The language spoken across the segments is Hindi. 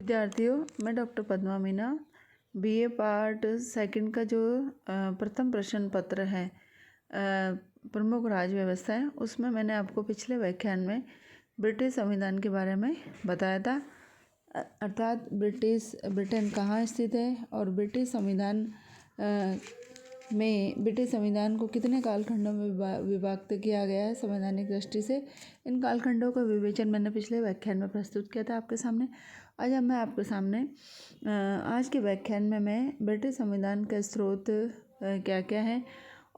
विद्यार्थियों, मैं doctor Padma Meena BA part second का जो प्रथम प्रश्न पत्र है प्रमुख राज्य व्यवस्थाएं, उसमें मैंने आपको पिछले व्याख्यान में ब्रिटिश संविधान के बारे में बताया था। अर्थात ब्रिटेन कहाँ स्थित है और ब्रिटिश संविधान को कितने कालखंडों में विभक्त किया गया है संवैधानिक दृष्टि से। इन कालखंडों का विवेचन मैंने पिछले व्याख्यान में प्रस्तुत किया था आपके सामने। आज मैं आपके सामने आज के व्याख्यान में मैं ब्रिटिश संविधान का स्रोत क्या क्या है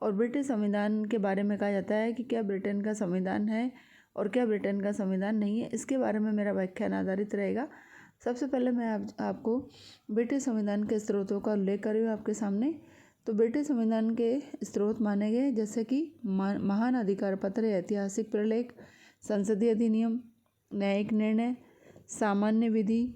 और ब्रिटिश संविधान के बारे में कहा जाता है कि क्या ब्रिटेन का संविधान है और क्या ब्रिटेन का संविधान नहीं है, इसके बारे में मेरा व्याख्यान आधारित रहेगा। सबसे पहले मैं आपको ब्रिटिश संविधान के स्रोतों का उल्लेख कर रही हूँ आपके सामने। तो ब्रिटिश संविधान के स्रोत माने गए जैसे कि महान अधिकार पत्र, ऐतिहासिक प्रलेख, संसदीय अधिनियम, न्यायिक निर्णय, सामान्य विधि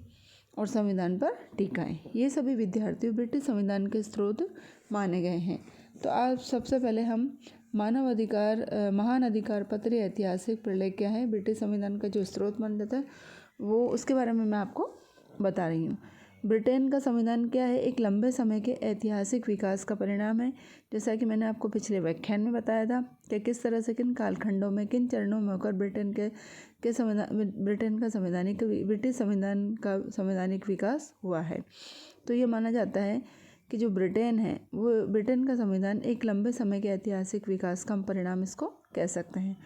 और संविधान पर टीकाएं। ये सभी विद्यार्थियों ब्रिटिश संविधान के स्रोत माने गए हैं। तो आज सबसे पहले हम महान अधिकार पत्र, ऐतिहासिक प्रलेख क्या है, ब्रिटिश संविधान का जो स्रोत माना जाता है वो, उसके बारे में मैं आपको बता रही हूँ। ब्रिटेन का संविधान क्या है? एक लंबे समय के ऐतिहासिक विकास का परिणाम है। जैसा कि मैंने आपको पिछले व्याख्यान में बताया था कि किस तरह से किन कालखंडों में किन चरणों में होकर ब्रिटिश संविधान का संवैधानिक विकास हुआ है। तो ये माना जाता है कि जो ब्रिटेन है वो ब्रिटेन का संविधान एक लंबे समय के ऐतिहासिक विकास का परिणाम इसको कह सकते हैं।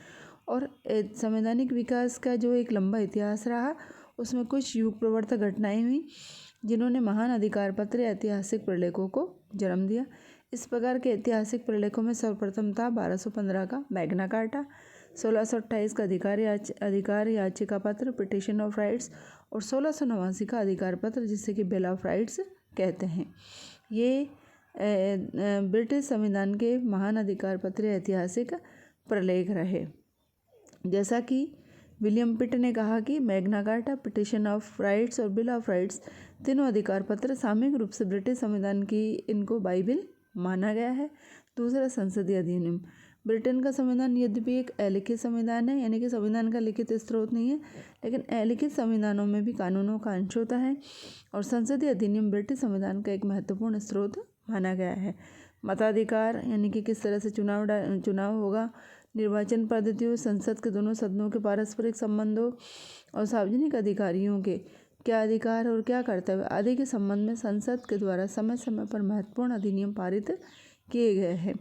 और संवैधानिक विकास का जो एक लंबा इतिहास रहा उसमें कुछ युग प्रवर्तक घटनाएं हुई जिन्होंने महान अधिकार पत्र, ऐतिहासिक प्रलेखों को जन्म दिया। इस प्रकार के ऐतिहासिक प्रलेखों में सर्वप्रथम था 1215 का मैग्ना कार्टा, 1628 का अधिकार याचिका पत्र, पिटिशन ऑफ राइट्स, और 1689 का अधिकार पत्र जिसे कि बिल ऑफ राइट्स कहते हैं। ये ब्रिटिश संविधान के महान अधिकार पत्र, ऐतिहासिक प्रलेख रहे। जैसा कि विलियम पिट ने कहा कि Magna carta, petition of rights और बिल ऑफ राइट्स तीनों अधिकार पत्र सामूहिक रूप से ब्रिटिश संविधान की इनको बाइबिल माना गया है। दूसरा, संसदीय अधिनियम। ब्रिटेन का संविधान यद्यपि एक अलिखित संविधान है, यानी कि संविधान का लिखित स्रोत नहीं है, लेकिन अलिखित संविधानों में भी कानूनों का अंश होता है। और संसदीय अधिनियम ब्रिटिश संविधान का एक महत्वपूर्ण स्रोत माना गया है। मताधिकार, यानी कि किस तरह से चुनाव होगा, निर्वाचन पद्धतियों, संसद के दोनों सदनों के पारस्परिक संबंधों और सार्वजनिक अधिकारियों के क्या अधिकार और क्या कर्तव्य आदि के संबंध में संसद के द्वारा समय समय पर महत्वपूर्ण अधिनियम पारित किए गए हैं।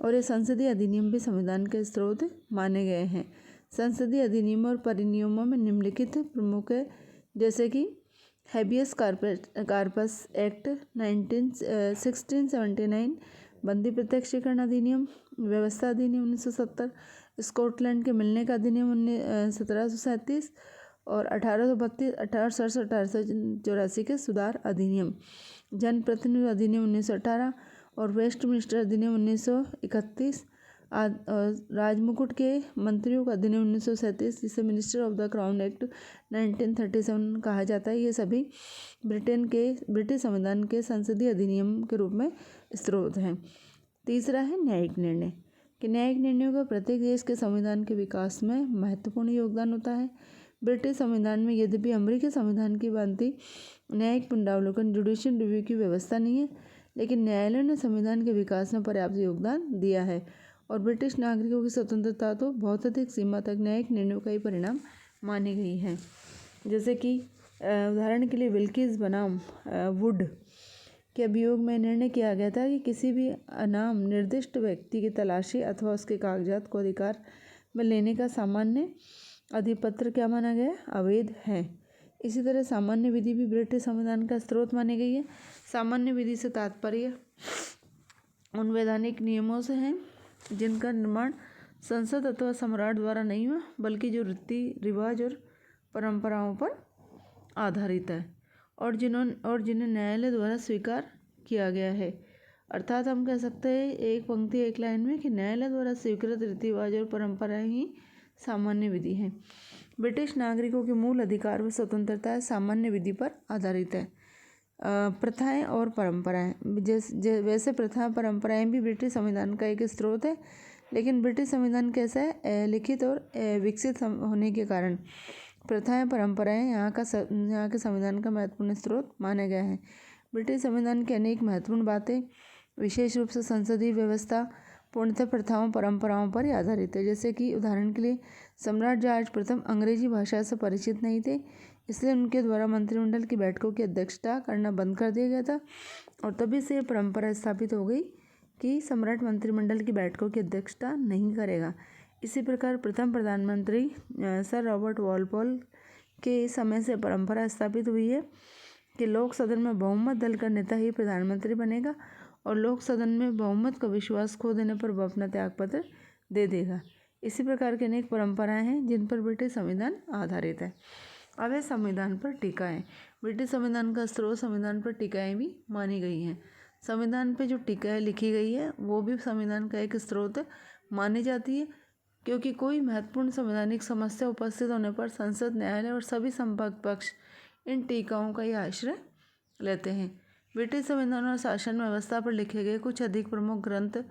और ये संसदीय अधिनियम भी संविधान के स्रोत माने गए हैं। संसदीय अधिनियमों और परिनियमों में निम्नलिखित प्रमुख है, जैसे कि हैबियस कार्पस एक्ट 1679, बंदी प्रत्यक्षीकरण अधिनियम, व्यवस्था अधिनियम 1970, स्कॉटलैंड के मिलने का अधिनियम 1737 और 1832, 1867, 1884 के सुधार अधिनियम, जनप्रतिनिधि अधिनियम 1918 और वेस्टमिंस्टर अधिनियम 1931, राजमुकुट के मंत्रियों का अधिनियम 1937 जिसे minister of the crown act 1937 कहा जाता है। ये सभी ब्रिटिश संविधान के संसदीय अधिनियम के रूप में स्रोत हैं। तीसरा है न्यायिक निर्णय, कि न्यायिक निर्णयों का प्रत्येक देश के संविधान के विकास में महत्वपूर्ण योगदान होता है। ब्रिटिश संविधान में यद्यपि अमेरिकी संविधान की भांति न्यायिक पुनरावलोकन, जुडिशियल रिव्यू की व्यवस्था नहीं है, लेकिन न्यायालय ने संविधान के विकास में पर्याप्त योगदान दिया है। और ब्रिटिश नागरिकों की स्वतंत्रता तो बहुत अधिक सीमा तक न्यायिक निर्णयों का ही परिणाम मानी गई है। जैसे कि उदाहरण के लिए विल्किस बनाम वुड के अभियोग में निर्णय किया गया था कि किसी भी अनाम निर्दिष्ट व्यक्ति की तलाशी अथवा उसके कागजात को अधिकार में लेने का सामान्य अधिपत्र क्या माना गया? अवैध है। इसी तरह सामान्य विधि भी ब्रिटिश संविधान का स्रोत मानी गई है। सामान्य विधि से तात्पर्य उन वैधानिक नियमों से है जिनका निर्माण संसद अथवा सम्राट द्वारा नहीं हुआ, बल्कि जो रीति रिवाज और परंपराओं पर आधारित है और जिन्हें न्यायालय द्वारा स्वीकार किया गया है। अर्थात हम कह सकते हैं एक पंक्ति एक लाइन में कि न्यायालय द्वारा स्वीकृत रीति रिवाज और परंपराएं ही सामान्य विधि है। ब्रिटिश नागरिकों के मूल अधिकार व स्वतंत्रता सामान्य विधि पर आधारित है। प्रथाएं और परंपराएं, वैसे प्रथाएं परंपराएं भी ब्रिटिश संविधान का एक स्रोत है, लेकिन ब्रिटिश संविधान कैसा है? लिखित और विकसित होने के कारण प्रथाएं परंपराएं यहाँ के संविधान का महत्वपूर्ण स्रोत माने गए हैं। ब्रिटिश संविधान की अनेक महत्वपूर्ण बातें विशेष रूप से संसदीय व्यवस्था पूर्णतः प्रथाओं परंपराओं पर आधारित है। जैसे कि उदाहरण के लिए सम्राट जॉर्ज प्रथम अंग्रेजी भाषा से परिचित नहीं थे, इसलिए उनके द्वारा मंत्रिमंडल की बैठकों की अध्यक्षता करना बंद कर दिया गया था और तभी से परंपरा स्थापित हो गई कि सम्राट मंत्रिमंडल की बैठकों की अध्यक्षता नहीं करेगा। इसी प्रकार प्रथम प्रधानमंत्री सर रॉबर्ट वॉलपोल के समय से परंपरा स्थापित हुई है कि लोक सदन में बहुमत दल का नेता ही प्रधानमंत्री बनेगा और लोक सदन में बहुमत का विश्वास खो देने पर वह अपना त्यागपत्र दे देगा। इसी प्रकार की अनेक परंपराएं हैं जिन पर ब्रिटिश संविधान आधारित है। अब है संविधान पर टीकाएं। ब्रिटिश संविधान का स्रोत संविधान पर टीकाएं भी मानी गई हैं। संविधान पे जो टीकाएं लिखी गई है वो भी संविधान का एक स्रोत मानी जाती है, क्योंकि कोई महत्वपूर्ण संवैधानिक समस्या उपस्थित होने पर संसद, न्यायालय और सभी संपर्क पक्ष इन टीकाओं का ही आश्रय लेते हैं। ब्रिटिश संविधान और शासन व्यवस्था पर लिखे गए कुछ अधिक प्रमुख ग्रंथ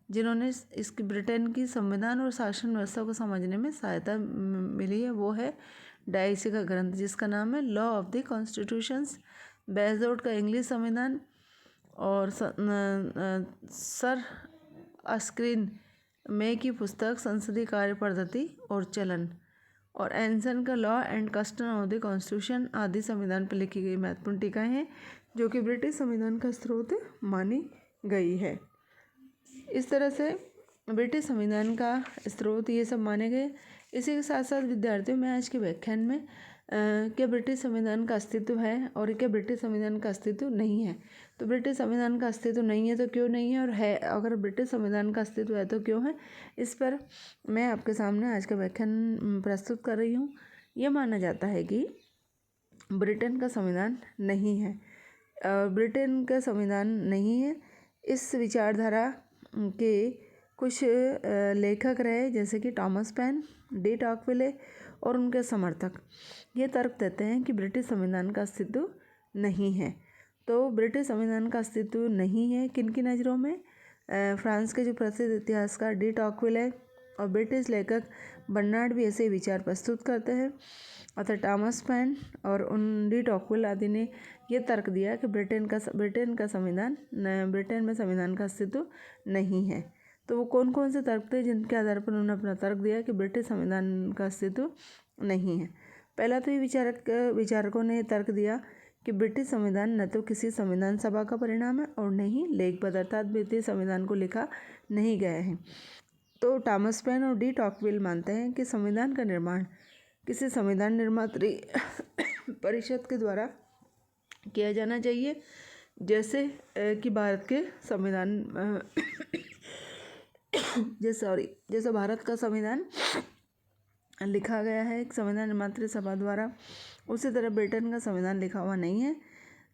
जिन्होंने इसकी ब्रिटेन की संविधान और शासन व्यवस्था को समझने में सहायता मिली है वो है डाइसी का ग्रंथ जिसका नाम है लॉ ऑफ द कॉन्स्टिट्यूशंस, बेजोर्ड का इंग्लिश संविधान और सर अस्क्रीन मे की पुस्तक संसदीय कार्य पद्धति और चलन और एंसन का law and custom of the constitution आदि संविधान पर लिखी गई महत्वपूर्ण टीकाएं हैं जो कि ब्रिटिश संविधान का स्रोत मानी गई है। इस तरह से ब्रिटिश संविधान का स्रोत ये सब माने गए। इसी के साथ साथ विद्यार्थियों में आज के व्याख्यान में क्या ब्रिटिश संविधान का अस्तित्व है और क्या ब्रिटिश संविधान का अस्तित्व नहीं है। तो ब्रिटिश संविधान का अस्तित्व नहीं है तो क्यों नहीं है, और है अगर ब्रिटिश संविधान का अस्तित्व है तो क्यों है, इस पर मैं आपके सामने आज का व्याख्यान प्रस्तुत कर रही हूँ। यह माना जाता है कि ब्रिटेन का संविधान नहीं है। ब्रिटेन का संविधान नहीं है। इस विचारधारा के कुछ लेखक रहे जैसे कि टॉमस पेन, डी टॉकविले और उनके समर्थक ये तर्क देते हैं कि ब्रिटिश संविधान का अस्तित्व नहीं है। तो ब्रिटिश संविधान का अस्तित्व नहीं है किन की नज़रों में? फ्रांस के जो प्रसिद्ध इतिहासकार डी टॉकविले और ब्रिटिश लेखक बर्नार्ड भी ऐसे विचार प्रस्तुत करते हैं। अतः टॉमस पेन और उन डी टॉकविल आदि ने यह तर्क दिया कि ब्रिटेन में संविधान का अस्तित्व नहीं है। तो वो कौन कौन से तर्क थे जिनके आधार पर उन्होंने अपना तर्क दिया कि ब्रिटिश संविधान का अस्तित्व नहीं है? पहला तो ये विचारकों ने तर्क दिया कि ब्रिटिश संविधान न तो किसी संविधान सभा का परिणाम है और न ही लेखबद्ध अर्थात ब्रिटिश संविधान को लिखा नहीं गया है। तो टॉमस पेन और डी टॉकविल मानते हैं कि संविधान का निर्माण किसी संविधान निर्मात्री परिषद के द्वारा किया जाना चाहिए, जैसे कि भारत के संविधान जैसे भारत का संविधान लिखा गया है एक संविधान निर्मात्री सभा द्वारा, उसी तरह ब्रिटेन का संविधान लिखा हुआ नहीं है।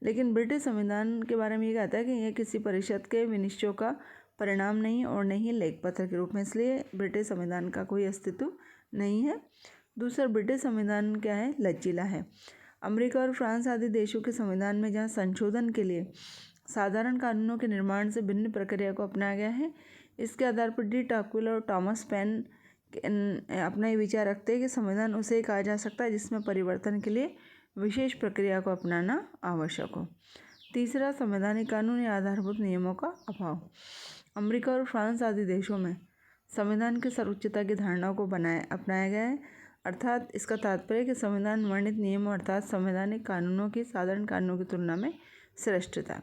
लेकिन ब्रिटिश संविधान के बारे में ये कहता है कि यह किसी परिषद के विनिश्चयों का परिणाम नहीं और न ही लेखपत्र के रूप में, इसलिए ब्रिटिश संविधान का कोई अस्तित्व नहीं है। दूसरा, ब्रिटिश संविधान क्या है? लचीला है। अमेरिका और फ्रांस आदि देशों के संविधान में जहाँ संशोधन के लिए साधारण कानूनों के निर्माण से भिन्न प्रक्रिया को अपनाया गया है, इसके आधार पर डी टॉकविल और टॉमस पेन अपना ये विचार रखते हैं कि संविधान उसे कहा जा सकता है जिसमें परिवर्तन के लिए विशेष प्रक्रिया को अपनाना आवश्यक हो। तीसरा, संवैधानिक कानून या आधारभूत नियमों का अभाव। अमेरिका और फ्रांस आदि देशों में संविधान की सर्वोच्चता की धारणा को अपनाया गया है, अर्थात इसका तात्पर्य कि संविधान वर्णित नियमों अर्थात संवैधानिक कानूनों की साधारण कानूनों की तुलना में श्रेष्ठता।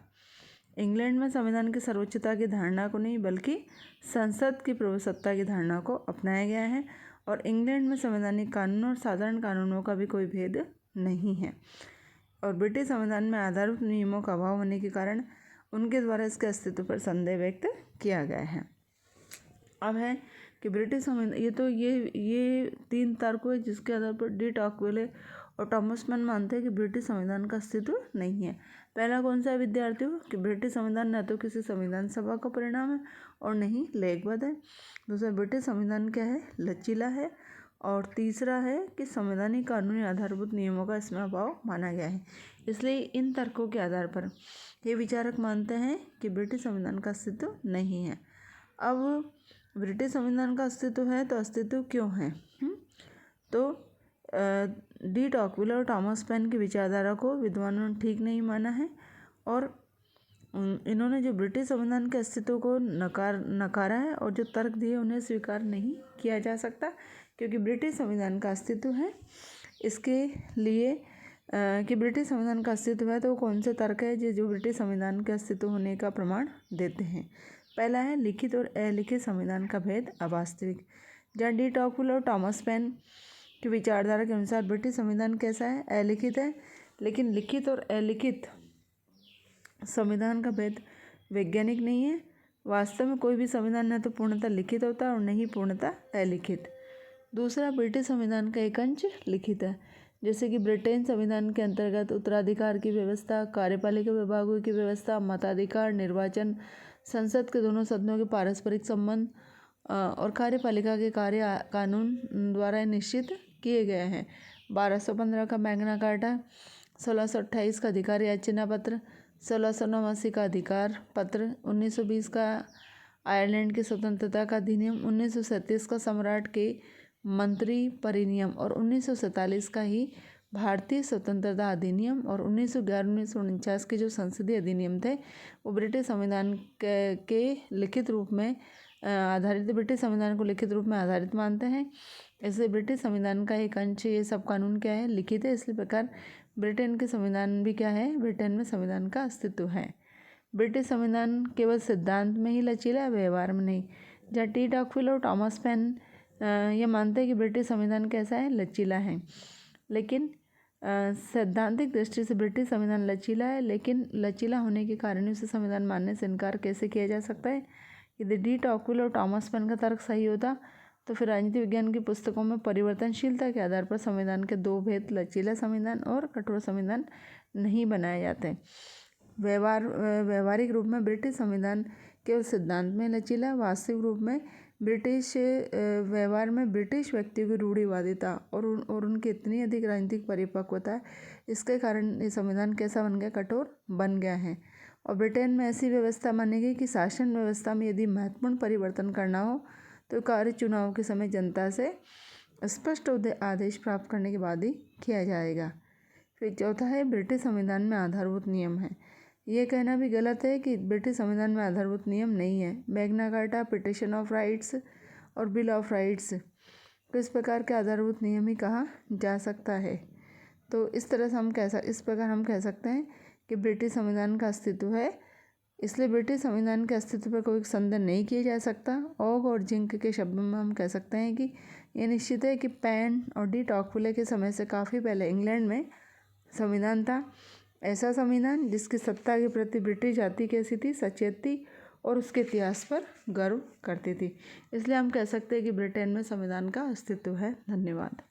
इंग्लैंड में संविधान की सर्वोच्चता की धारणा को नहीं बल्कि संसद की प्रभुसत्ता की धारणा को अपनाया गया है और इंग्लैंड में संवैधानिक कानूनों और साधारण कानूनों का भी कोई भेद नहीं है। और ब्रिटिश संविधान में आधारभूत नियमों का अभाव होने के कारण उनके द्वारा इसके अस्तित्व पर संदेह व्यक्त किया गया है। अब है कि ब्रिटिश संविधान ये तीन तर्क हुए जिसके आधार पर डी टॉकविले और टॉमस पेन मानते हैं कि ब्रिटिश संविधान का अस्तित्व नहीं है। पहला कौन सा विद्यार्थियों कि ब्रिटिश संविधान न तो किसी संविधान सभा का परिणाम है और न ही लेखबद्ध है। दूसरा, ब्रिटिश संविधान क्या है? लचीला है। और तीसरा है कि संवैधानिक कानूनी आधारभूत नियमों का इसमें अभाव माना गया है। इसलिए इन तर्कों के आधार पर ये विचारक मानते हैं कि ब्रिटिश संविधान का अस्तित्व नहीं है। अब ब्रिटिश संविधान का अस्तित्व है तो अस्तित्व क्यों है? तो डी टॉकविल और टॉमस पेन की विचारधारा को विद्वानों ने ठीक नहीं माना है और इन्होंने जो ब्रिटिश संविधान के अस्तित्व को नकारा है और जो तर्क दिए उन्हें स्वीकार नहीं किया जा सकता, क्योंकि ब्रिटिश संविधान का अस्तित्व है। इसके लिए कि ब्रिटिश संविधान का अस्तित्व है तो वो कौन से तर्क है जो ब्रिटिश संविधान के अस्तित्व होने का प्रमाण देते हैं। पहला है लिखित और अलिखित संविधान का भेद अवास्तविक। जहाँ डी टॉकविल और टॉमस पेन की विचारधारा के अनुसार ब्रिटिश संविधान कैसा है, अलिखित है, लेकिन लिखित और अलिखित संविधान का भेद वैज्ञानिक नहीं है। वास्तव में कोई भी संविधान न तो पूर्णतः लिखित होता है और न ही पूर्णतः अलिखित। दूसरा, ब्रिटिश संविधान का एक अंश लिखित है, जैसे कि ब्रिटेन संविधान के अंतर्गत उत्तराधिकार की व्यवस्था, कार्यपालिका विभागों की व्यवस्था, मताधिकार, निर्वाचन, संसद के दोनों सदनों के पारस्परिक संबंध और कार्यपालिका के कार्य कानून द्वारा निश्चित किए गए हैं। 1215 का मैग्ना कार्टा, 1628 का अधिकार याचना पत्र, 1689 का अधिकार पत्र, 1920 का आयरलैंड की स्वतंत्रता का अधिनियम, 1937 का सम्राट के मंत्री परिनियम और 1947 का ही भारतीय स्वतंत्रता अधिनियम और 1911-1949 के जो संसदीय अधिनियम थे वो ब्रिटिश संविधान के लिखित रूप में आधारित, ब्रिटिश संविधान को लिखित रूप में आधारित मानते हैं। इसलिए ब्रिटिश संविधान का एक अंश ये सब कानून क्या है, लिखित है। इसी प्रकार ब्रिटेन के संविधान भी क्या है, ब्रिटेन में संविधान का अस्तित्व है। ब्रिटिश संविधान केवल सिद्धांत में ही लचीला है, व्यवहार में नहीं। जहाँ डी टॉकविल और टॉमस पेन ये मानते हैं कि ब्रिटिश संविधान कैसा है, लचीला है, लेकिन सैद्धांतिक दृष्टि से ब्रिटिश संविधान लचीला है, लेकिन लचीला होने के कारण उसे संविधान मानने से इनकार कैसे किया जा सकता है। यदि डी टॉकविल और टॉमस पेन का तर्क सही होता तो फिर राजनीति विज्ञान की पुस्तकों में परिवर्तनशीलता के आधार पर संविधान के दो भेद, लचीला संविधान और कठोर संविधान, नहीं बनाए जाते। व्यवहारिक रूप में ब्रिटिश संविधान केवल सिद्धांत में लचीला, वास्तविक रूप में ब्रिटिश व्यवहार में ब्रिटिश व्यक्तियों की रूढ़िवादिता और उनकी इतनी अधिक राजनीतिक परिपक्वता है, इसके कारण ये संविधान कैसा बन गया, कठोर बन गया है। और ब्रिटेन में ऐसी व्यवस्था मानी गई कि शासन व्यवस्था में यदि महत्वपूर्ण परिवर्तन करना हो तो कार्य चुनाव के समय जनता से स्पष्ट आदेश प्राप्त करने के बाद ही किया जाएगा। फिर चौथा है ब्रिटिश संविधान में आधारभूत नियम है। ये कहना भी गलत है कि ब्रिटिश संविधान में आधारभूत नियम नहीं है। Magna carta, petition of rights और बिल ऑफ राइट्स को इस प्रकार के आधारभूत नियम ही कहा जा सकता है। तो इस प्रकार हम कह सकते हैं कि ब्रिटिश संविधान का अस्तित्व है, इसलिए ब्रिटिश संविधान के अस्तित्व पर कोई संदेह नहीं किया जा सकता। ओग और जिंक के शब्दों में हम कह सकते हैं कि ये निश्चित है कि पेन और डी टॉकविल के समय से काफ़ी पहले इंग्लैंड में संविधान था, ऐसा संविधान जिसकी सत्ता के प्रति ब्रिटिश जाति कैसी थी, सचेत थी और उसके इतिहास पर गर्व करती थी। इसलिए हम कह सकते हैं कि ब्रिटेन में संविधान का अस्तित्व है। धन्यवाद।